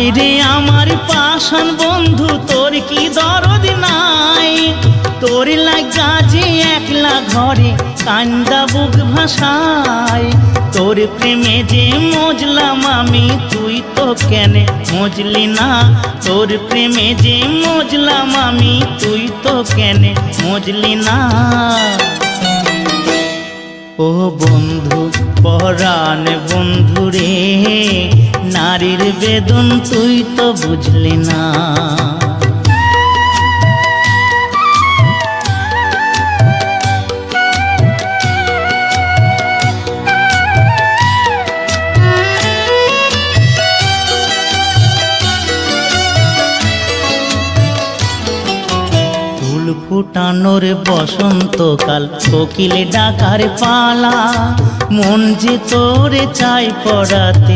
হায়রে আমার পাষাণ বন্ধু তোর কি দরদ নাই, তোর লাগা যে একলা ঘরে কান্দা বুক ভাষায়। তোর প্রেমে যে মজলাম আমি তুই তো কেনে মজলি না, তোর প্রেমে যে মজলাম আমি তুই তো কেনে মজলি না। ও বন্ধু পরাণ বন্ধু রে, নারীর বেদন তুই তো বুঝলি না। ফুটানোর বসন্তকাল কোকিলে ডাকার পালা, মন যে তোরে চাই পড়াতে